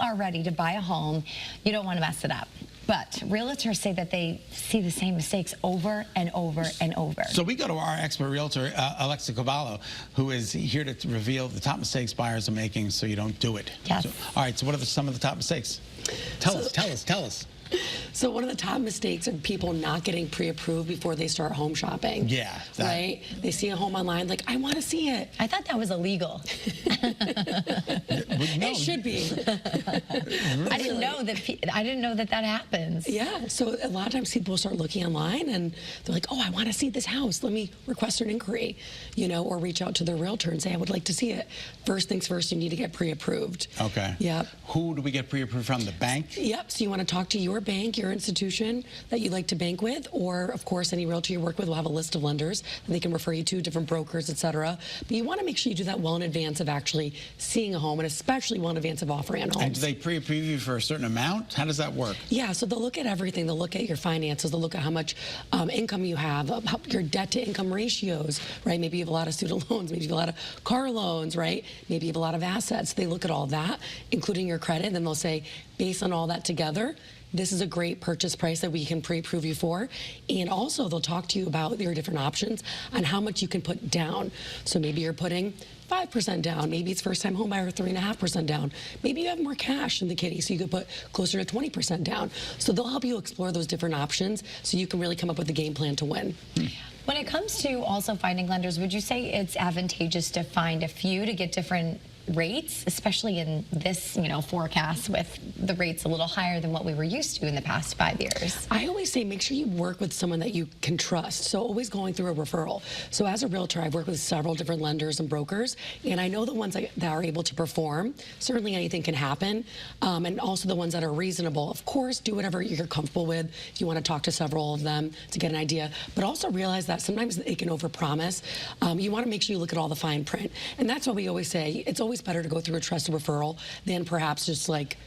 are ready to buy a home, you don't want to mess it up. But realtors say that they see the same mistakes over and over and over. So we go to our expert realtor, Alexa Cavallo, who is here to reveal the top mistakes buyers are making so you don't do it. Yes. So, all right, so what are some of the top mistakes? Tell us. So one of the top mistakes are people not getting pre-approved before they start home shopping. Yeah. Right? They see a home online, like, I want to see it. I thought that was illegal. It should be. I didn't know that that happens. Yeah, so a lot of times people start looking online and they're like, oh, I want to see this house. Let me request an inquiry, or reach out to their realtor and say, I would like to see it. First things first, you need to get pre-approved. Okay. Yep. Who do we get pre-approved from? The bank? Yep, so you want to talk to your bank, your institution that you like to bank with, or of course any realtor you work with will have a list of lenders that they can refer you to, different brokers, etc. But you want to make sure you do that well in advance of actually seeing a home, and especially well in advance of offering on homes. And do they pre-approve you for a certain amount? How does that work? Yeah, so they'll look at everything. They'll look at your finances. They'll look at how much income you have, your debt-to-income ratios, right? Maybe you have a lot of student loans. Maybe you have a lot of car loans, right? Maybe you have a lot of assets. They look at all that, including your credit, and then they'll say, based on all that together, this is a great purchase price that we can pre-approve you for. And also, they'll talk to you about your different options on how much you can put down. So maybe you're putting 5% down. Maybe it's first-time home buyer 3.5% down. Maybe you have more cash in the kitty, so you could put closer to 20% down. So they'll help you explore those different options so you can really come up with a game plan to win. When it comes to also finding lenders, would you say it's advantageous to find a few to get different rates, especially in this, forecast with the rates a little higher than what we were used to in the past 5 years? I always say make sure you work with someone that you can trust. So always going through a referral. So as a realtor, I've worked with several different lenders and brokers, and I know the ones that are able to perform. Certainly anything can happen, and also the ones that are reasonable. Of course, do whatever you're comfortable with if you want to talk to several of them to get an idea, but also realize that sometimes they can overpromise. You want to make sure you look at all the fine print, and that's what we always say. It's always better to go through a trusted referral than perhaps just like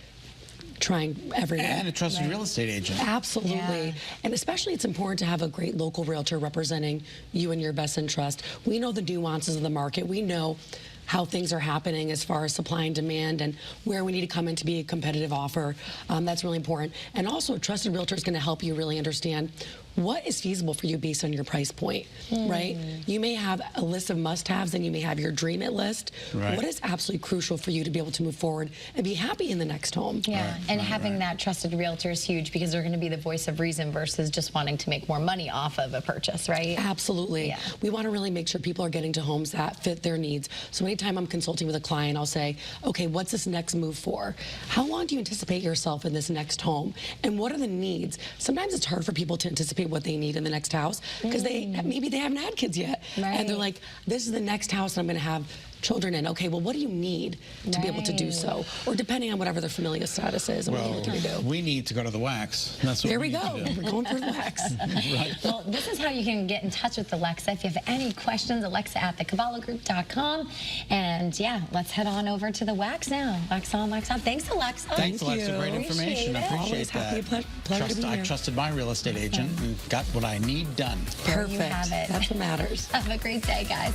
trying everywhere. And a trusted real estate agent. Absolutely. Yeah. And especially it's important to have a great local realtor representing you in your best interest. We know the nuances of the market. We know how things are happening as far as supply and demand and where we need to come in to be a competitive offer. That's really important. And also a trusted realtor is going to help you really understand what is feasible for you based on your price point, right? You may have a list of must-haves and you may have your dream it list. Right. What is absolutely crucial for you to be able to move forward and be happy in the next home? Yeah, and having that trusted realtor is huge because they're going to be the voice of reason versus just wanting to make more money off of a purchase, right? Absolutely. Yeah. We want to really make sure people are getting to homes that fit their needs. So anytime I'm consulting with a client, I'll say, okay, what's this next move for? How long do you anticipate yourself in this next home? And what are the needs? Sometimes it's hard for people to anticipate what they need in the next house because maybe they haven't had kids yet. Right. And they're like, this is the next house I'm going to have children in. Okay, well, what do you need to be able to do so? Or depending on whatever their familial status is. And Well, what you do. we need to go to the wax. That's what There we need go. to do. We're going for the wax. Right. Well, this is how you can get in touch with Alexa. If you have any questions, Alexa@thecavallogroup.com. And yeah, let's head on over to the wax now. Wax on, wax off. Thanks, Alexa. Thanks, Thank Alexa. you. Great information. I Appreciate it. appreciate Always happy. that. Pleasure to be I here. trusted my real estate agent and got what I need done. There you Perfect. have it. That's what matters. Have a great day, guys.